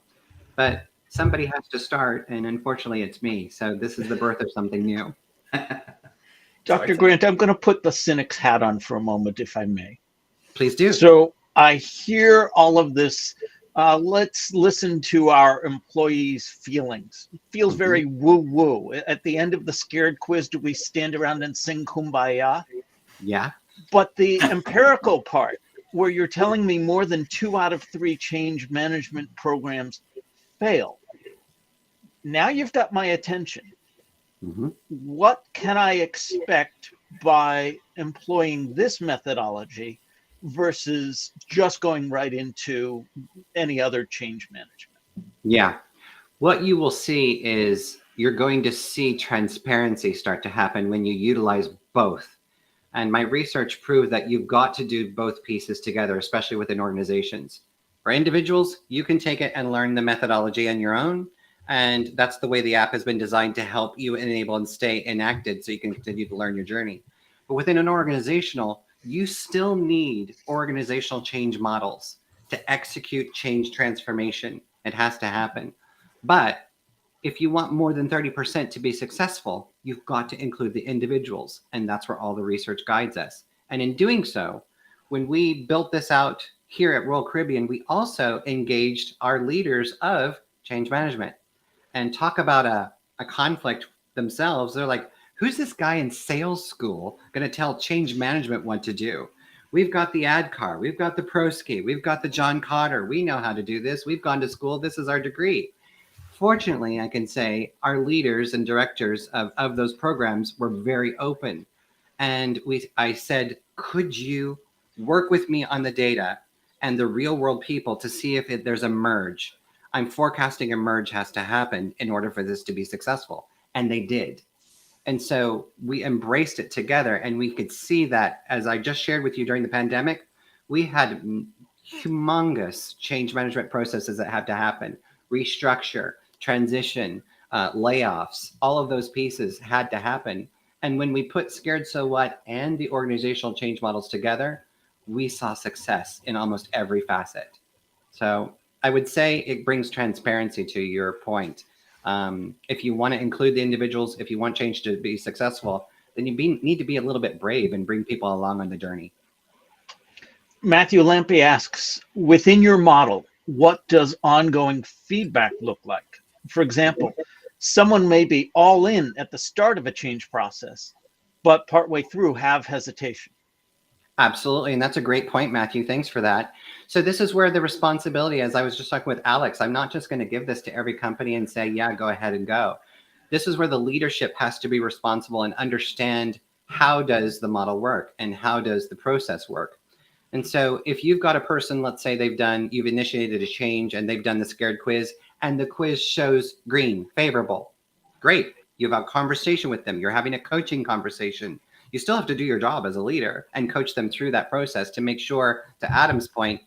But somebody has to start, and unfortunately it's me. So this is the birth of something new. Dr. Grant, I'm going to put the cynic's hat on for a moment, if I may. Please do. So I hear all of this. Let's listen to our employees' feelings. It feels very woo-woo. At the end of the scared quiz, do we stand around and sing Kumbaya? Yeah. But the empirical part, where you're telling me more than 2 out of 3 change management programs fail. Now you've got my attention. What can I expect by employing this methodology versus just going right into any other change management? Yeah. What you will see is you're going to see transparency start to happen when you utilize both. And my research proved that you've got to do both pieces together, especially within organizations. For individuals, you can take it and learn the methodology on your own. And that's the way the app has been designed to help you enable and stay enacted so you can continue to learn your journey. But within an organizational, you still need organizational change models to execute change transformation. It has to happen. But if you want more than 30% to be successful, you've got to include the individuals. And that's where all the research guides us. And in doing so, when we built this out here at Royal Caribbean, we also engaged our leaders of change management. And talk about a conflict themselves. They're like, who's this guy in sales school going to tell change management what to do? We've got the ad car. We've got the pro ski. We've got the John Cotter. We know how to do this. We've gone to school. This is our degree. Fortunately, I can say our leaders and directors of those programs were very open. And I said, could you work with me on the data and the real world people to see if there's a merge? I'm forecasting a merge has to happen in order for this to be successful. And they did. And so we embraced it together. And we could see that, as I just shared with you during the pandemic, we had humongous change management processes that had to happen. Restructure, transition, layoffs, all of those pieces had to happen. And when we put Scared So What and the organizational change models together, we saw success in almost every facet. So I would say it brings transparency to your point. If you want to include the individuals, if you want change to be successful, then you need to be a little bit brave and bring people along on the journey. Matthew Lampy asks, within your model, what does ongoing feedback look like? For example, someone may be all in at the start of a change process, but partway through have hesitation. Absolutely. And that's a great point, Matthew. Thanks for that. So this is where the responsibility, as I was just talking with Alex, I'm not just going to give this to every company and say, yeah, go ahead and go. This is where the leadership has to be responsible and understand how does the model work and how does the process work. And so if you've got a person, let's say you've initiated a change and they've done the scared quiz and the quiz shows green, favorable, great. You have a conversation with them. You're having a coaching conversation. You still have to do your job as a leader and coach them through that process to make sure, to Adam's point,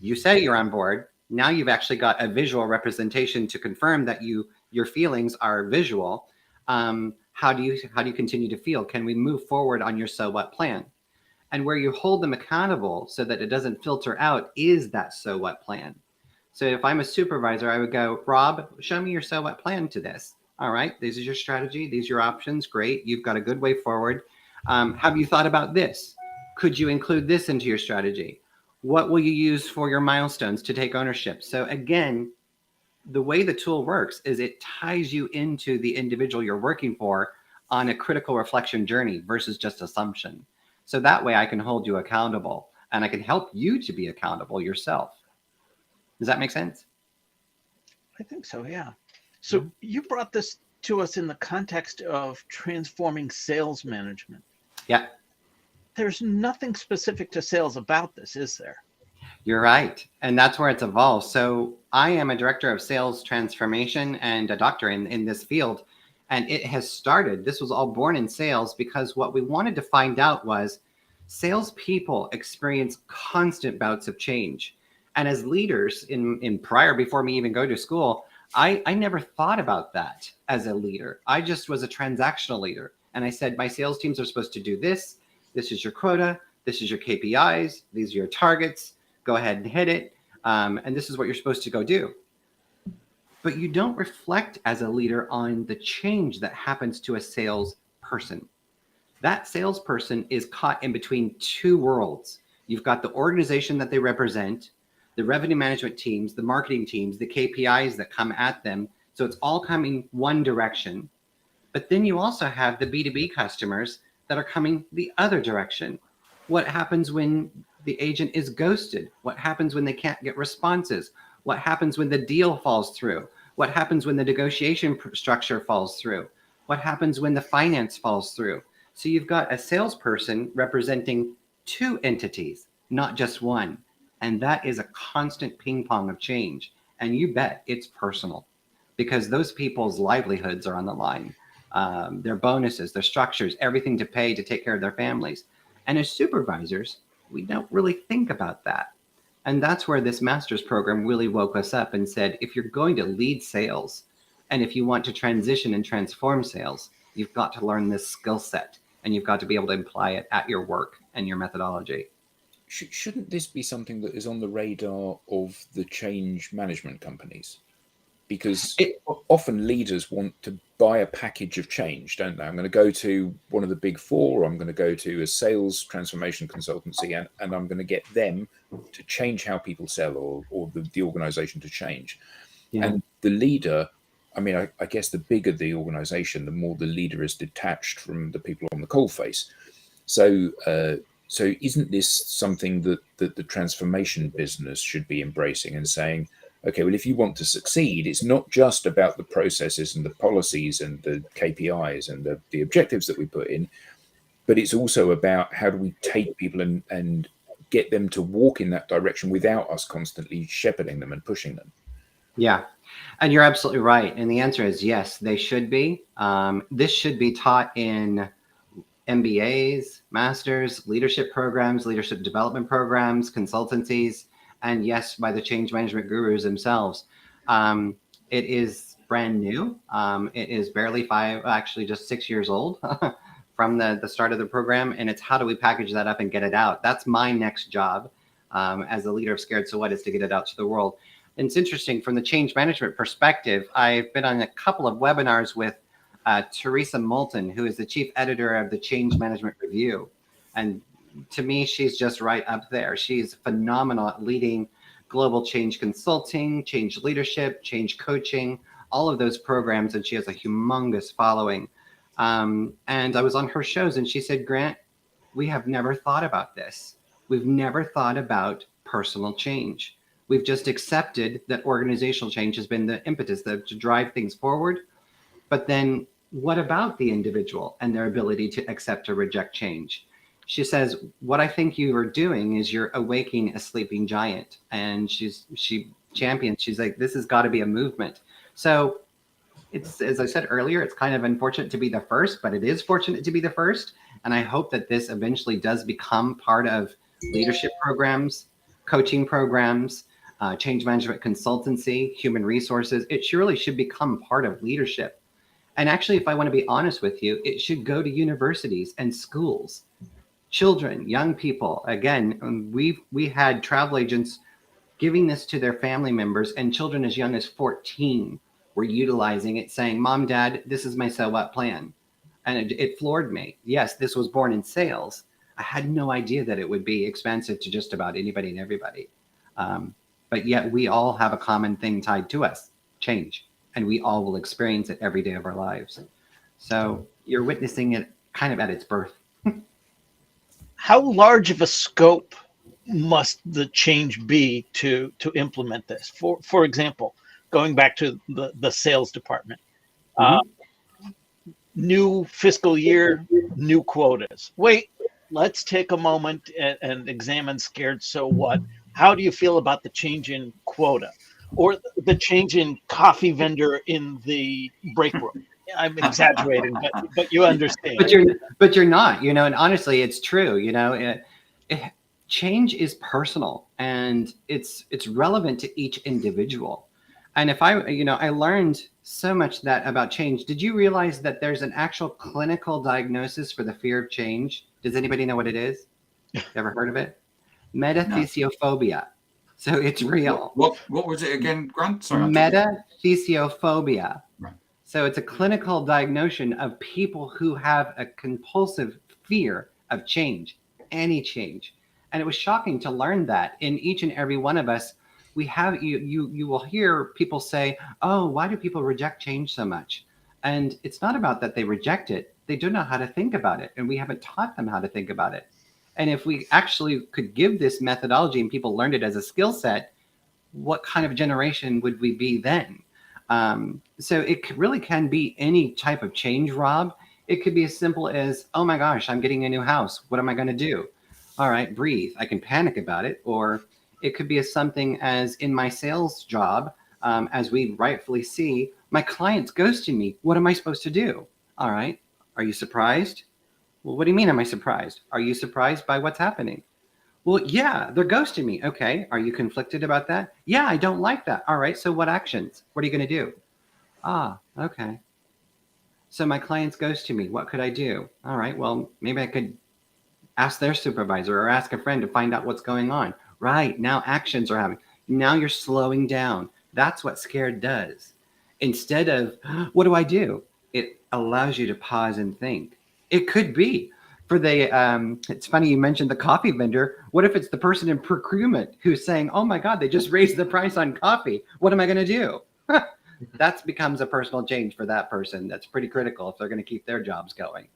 you say you're on board, Now you've actually got a visual representation to confirm that your feelings are visual. How do you continue to feel? Can we move forward on your so what plan? And where you hold them accountable so that it doesn't filter out is that so what plan. So if I'm a supervisor, I would go, Rob, show me your so what plan to this. All right, this is your strategy. These are your options. Great. You've got a good way forward. Have you thought about this? Could you include this into your strategy? What will you use for your milestones to take ownership? So again, the way the tool works is it ties you into the individual you're working for on a critical reflection journey versus just assumption. So that way I can hold you accountable and I can help you to be accountable yourself. Does that make sense? I think so, yeah. So you brought this to us in the context of transforming sales management. Yeah. There's nothing specific to sales about this, is there? You're right. And that's where it's evolved. So I am a director of sales transformation and a doctor in this field. And it has started, this was all born in sales because what we wanted to find out was salespeople experience constant bouts of change. And as leaders in prior, before me even go to school, I never thought about that as a leader. I just was a transactional leader. And I said, my sales teams are supposed to do this. This is your quota. This is your KPIs. These are your targets. Go ahead and hit it. And this is what you're supposed to go do. But you don't reflect as a leader on the change that happens to a salesperson. That salesperson is caught in between two worlds. You've got the organization that they represent, the revenue management teams, the marketing teams, the KPIs that come at them. So it's all coming one direction. But then you also have the B2B customers that are coming the other direction. What happens when the agent is ghosted? What happens when they can't get responses? What happens when the deal falls through? What happens when the negotiation structure falls through? What happens when the finance falls through? So you've got a salesperson representing two entities, not just one. And that is a constant ping pong of change. And you bet it's personal because those people's livelihoods are on the line. Their bonuses, their structures, everything to pay to take care of their families. And as supervisors, we don't really think about that. And that's where this master's program really woke us up and said, if you're going to lead sales, and if you want to transition and transform sales, you've got to learn this skill set and you've got to be able to apply it at your work and your methodology. Shouldn't this be something that is on the radar of the change management companies? Because often leaders want to buy a package of change, don't they? I'm going to go to one of the big four, or I'm going to go to a sales transformation consultancy, and I'm going to get them to change how people sell or the organization to change. Yeah. And the leader, I mean, I guess the bigger the organization, the more the leader is detached from the people on the coalface. So isn't this something that the transformation business should be embracing and saying, okay, well, if you want to succeed, it's not just about the processes and the policies and the KPIs and the objectives that we put in, but it's also about how do we take people and get them to walk in that direction without us constantly shepherding them and pushing them. Yeah, and you're absolutely right. And the answer is yes, they should be. This should be taught in MBAs, masters, leadership programs, leadership development programs, consultancies, and yes, by the change management gurus themselves. It is brand new. It is barely just 6 years old from the start of the program. And it's how do we package that up and get it out? That's my next job as the leader of Scared So What, is to get it out to the world. And it's interesting from the change management perspective. I've been on a couple of webinars with Teresa Moulton, who is the chief editor of the Change Management Review. And to me, she's just right up there. She's phenomenal at leading global change consulting, change leadership, change coaching, all of those programs. And she has a humongous following. And I was on her shows and she said, Grant, we have never thought about this. We've never thought about personal change. We've just accepted that organizational change has been the impetus to drive things forward. But then what about the individual and their ability to accept or reject change? She says, what I think you are doing is you're awakening a sleeping giant. And she champions, she's like, this has got to be a movement. So it's, as I said earlier, it's kind of unfortunate to be the first, but it is fortunate to be the first. And I hope that this eventually does become part of leadership programs, coaching programs, change management consultancy, human resources. It surely should become part of leadership. And actually, if I want to be honest with you, it should go to universities and schools. Children, young people. Again, we had travel agents giving this to their family members, and children as young as 14 were utilizing it, saying, Mom, Dad, this is my so what plan. And it floored me. Yes, this was born in sales. I had no idea that it would be expansive to just about anybody and everybody. But yet we all have a common thing tied to us, change. And we all will experience it every day of our lives. So you're witnessing it kind of at its birth. How large of a scope must the change be to implement this? For example, going back to the sales department, new fiscal year, new quotas. Wait, let's take a moment and examine scared so what. How do you feel about the change in quota or the change in coffee vendor in the break room? I'm exaggerating, but you understand. But you're not, and honestly, it's true. Change is personal and it's relevant to each individual. And if I learned so much that about change. Did you realize that there's an actual clinical diagnosis for the fear of change? Does anybody know what it is? Ever heard of it? Metathesiophobia. No. So it's real. What was it again, Grant? Sorry. Metathesiophobia. Right. So it's a clinical diagnosis of people who have a compulsive fear of change, any change. And it was shocking to learn that in each and every one of us, we have, you will hear people say, oh, why do people reject change so much? And it's not about that they reject it. They don't know how to think about it. And we haven't taught them how to think about it. And if we actually could give this methodology and people learned it as a skill set, what kind of generation would we be then? So it really can be any type of change, Rob. It could be as simple as, oh my gosh, I'm getting a new house. What am I going to do? All right, breathe. I can panic about it. Or it could be as something as in my sales job, as we rightfully see, my client's ghosting me. What am I supposed to do? All right. Are you surprised? Well, what do you mean, am I surprised? Are you surprised by what's happening? Well, yeah, they're ghosting me. Okay. Are you conflicted about that? Yeah, I don't like that. All right. So what actions? What are you going to do? Ah, okay. So my client's ghosting me. What could I do? All right. Well, maybe I could ask their supervisor or ask a friend to find out what's going on. Right. Now actions are happening. Now you're slowing down. That's what scared does. Instead of, what do I do? It allows you to pause and think. It could be for the, it's funny you mentioned the coffee vendor. What if it's the person in procurement who's saying, oh my God, they just raised the price on coffee. What am I going to do? That becomes a personal change for that person. That's pretty critical if they're going to keep their jobs going.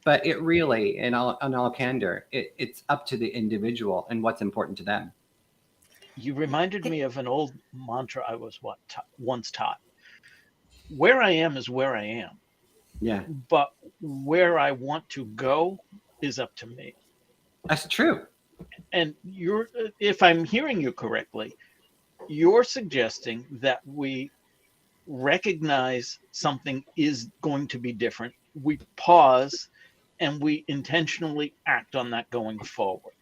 But it really, in all candor, it's up to the individual and what's important to them. You reminded me of an old mantra I was once taught. Where I am is where I am. Yeah. But where I want to go is up to me. That's true. And if I'm hearing you correctly, you're suggesting that we recognize something is going to be different. We pause and we intentionally act on that going forward.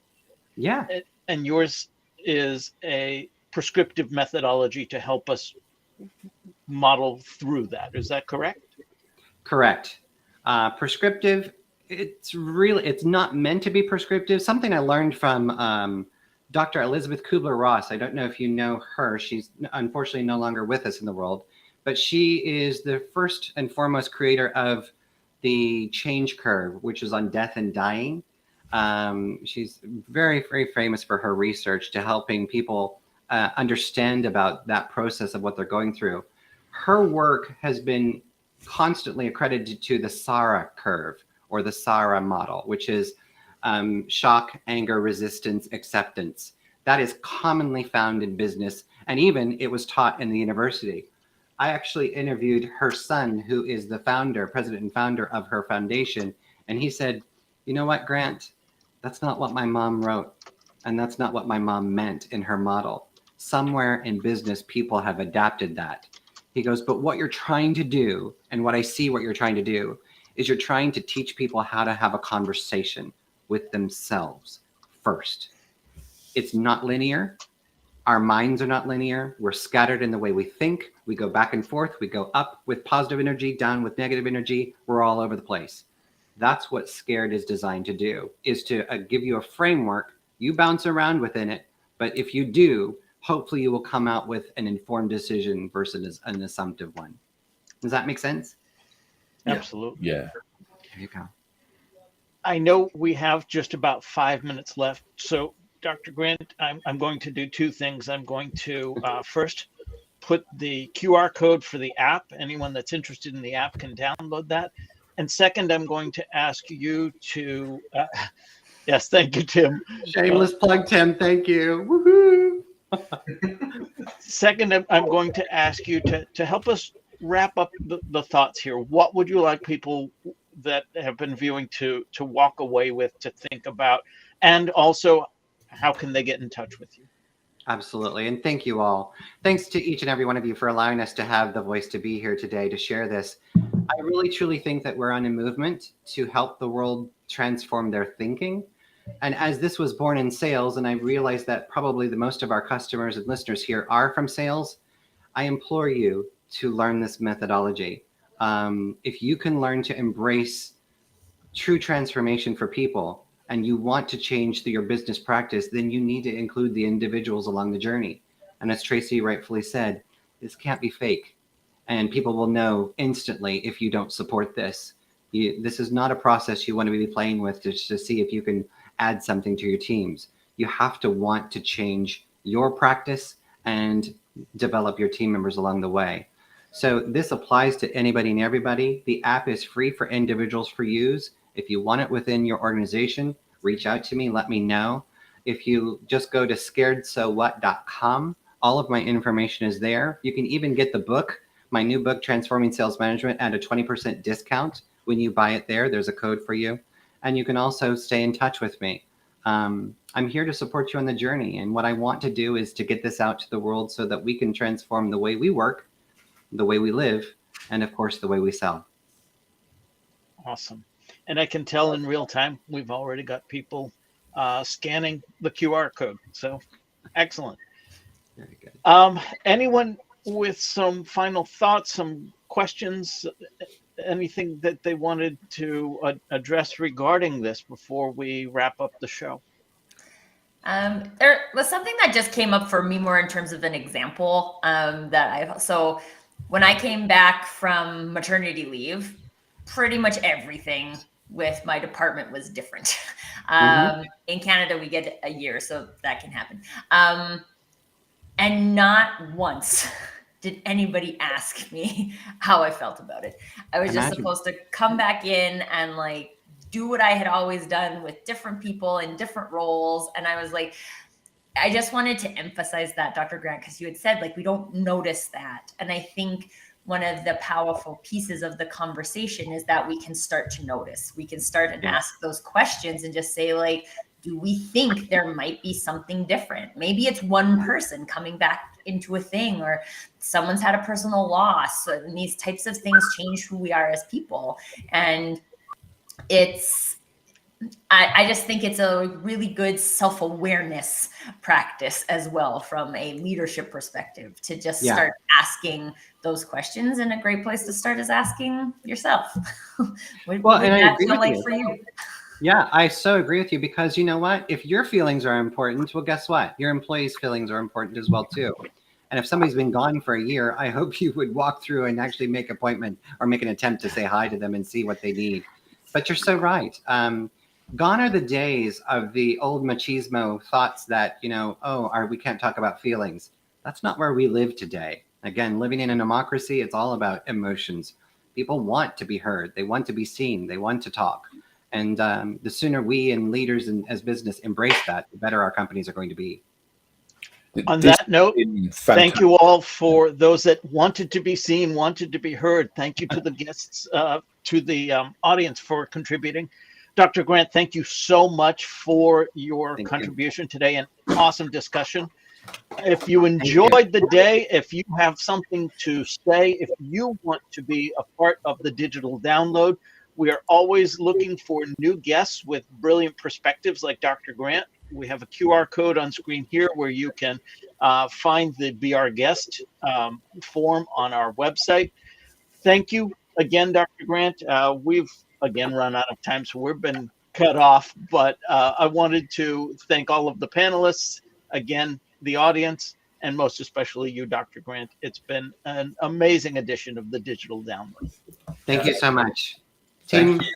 Yeah. And yours is a prescriptive methodology to help us model through that. Is that correct? Correct. Prescriptive, it's not meant to be prescriptive. Something I learned from Dr. Elizabeth Kubler-Ross. I don't know if you know her. She's unfortunately no longer with us in the world, but she is the first and foremost creator of the change curve, which is on death and dying. She's very, very famous for her research to helping people understand about that process of what they're going through. Her work has been constantly accredited to the SARA curve or the SARA model, which is shock, anger, resistance, acceptance. That is commonly found in business, and even it was taught in the university. I actually interviewed her son, who is the president and founder of her foundation, and he said, you know what, Grant? That's not what my mom wrote, and that's not what my mom meant in her model. Somewhere in business, people have adapted that. He goes, but what you're trying to do, and what I see what you're trying to do, is you're trying to teach people how to have a conversation with themselves first. It's not linear. Our minds are not linear. We're scattered in the way we think. We go back and forth. We go up with positive energy, down with negative energy. We're all over the place. That's what Scared is designed to do, is to give you a framework. You bounce around within it. But if you do, hopefully you will come out with an informed decision versus an assumptive one. Does that make sense? Absolutely. Yeah. There you go. I know we have just about 5 minutes left. So, Dr. Grant, I'm going to do two things. I'm going to first put the QR code for the app. Anyone that's interested in the app can download that. And second, I'm going to ask you to, yes, thank you, Tim. Shameless plug, Tim. Thank you. Woohoo! Second, I'm going to ask you to help us wrap up the thoughts here. What would you like people that have been viewing to walk away with, to think about, and also how can they get in touch with you? Absolutely. And thank you all. Thanks to each and every one of you for allowing us to have the voice to be here today to share this. I really truly think that we're on a movement to help the world transform their thinking. And as this was born in sales, and I realize that probably the most of our customers and listeners here are from sales, I implore you to learn this methodology. If you can learn to embrace true transformation for people, and you want to change your business practice, then you need to include the individuals along the journey. And as Tracy rightfully said, this can't be fake. And people will know instantly if you don't support this. This is not a process you want to be playing with to see if you can add something to your teams. You have to want to change your practice and develop your team members along the way. So this applies to anybody and everybody. The app is free for individuals for use. If you want it within your organization, reach out to me, let me know. If you just go to scaredsowhat.com, all of my information is there. You can even get the book, my new book, Transforming Sales Management, at a 20% discount when you buy it there. There's a code for you. And you can also stay in touch with me. I'm here to support you on the journey. And what I want to do is to get this out to the world so that we can transform the way we work, the way we live, and of course, the way we sell. Awesome. And I can tell in real time, we've already got people scanning the QR code. So excellent. Very good. Anyone with some final thoughts, some questions, anything that they wanted to address regarding this before we wrap up the show? There was something that just came up for me more in terms of an example so when I came back from maternity leave, pretty much everything with my department was different. In Canada, we get a year, so that can happen. And not once did anybody ask me how I felt about it. I was just supposed to come back in and like do what I had always done with different people in different roles. And I was like, I just wanted to emphasize that, Dr. Grant, because you had said like we don't notice that. And I think one of the powerful pieces of the conversation is that we can start to notice. We can start and ask those questions and just say like, do we think there might be something different? Maybe it's one person coming back into a thing, or someone's had a personal loss. And these types of things change who we are as people. And I just think it's a really good self-awareness practice as well from a leadership perspective to just start asking those questions. And a great place to start is asking yourself. What would that feel like for you? Yeah, I so agree with you, because you know what? If your feelings are important, well, guess what? Your employees' feelings are important as well, too. And if somebody's been gone for a year, I hope you would walk through and actually make an appointment or make an attempt to say hi to them and see what they need. But you're so right. Gone are the days of the old machismo thoughts that, we can't talk about feelings. That's not where we live today. Again, living in a democracy, it's all about emotions. People want to be heard. They want to be seen. They want to talk. And the sooner we and leaders as business embrace that, the better our companies are going to be. On that note, thank you all for those that wanted to be seen, wanted to be heard. Thank you to the guests, to the audience for contributing. Dr. Grant, thank you so much for your contribution today. An awesome discussion. If you enjoyed the day, if you have something to say, if you want to be a part of the digital download, we are always looking for new guests with brilliant perspectives like Dr. Grant. We have a QR code on screen here where you can find the Be Our Guest form on our website. Thank you again, Dr. Grant. We've again run out of time, so we've been cut off, but I wanted to thank all of the panelists, again, the audience, and most especially you, Dr. Grant. It's been an amazing edition of the Digital Download. Thank you so much. Thank Team, you.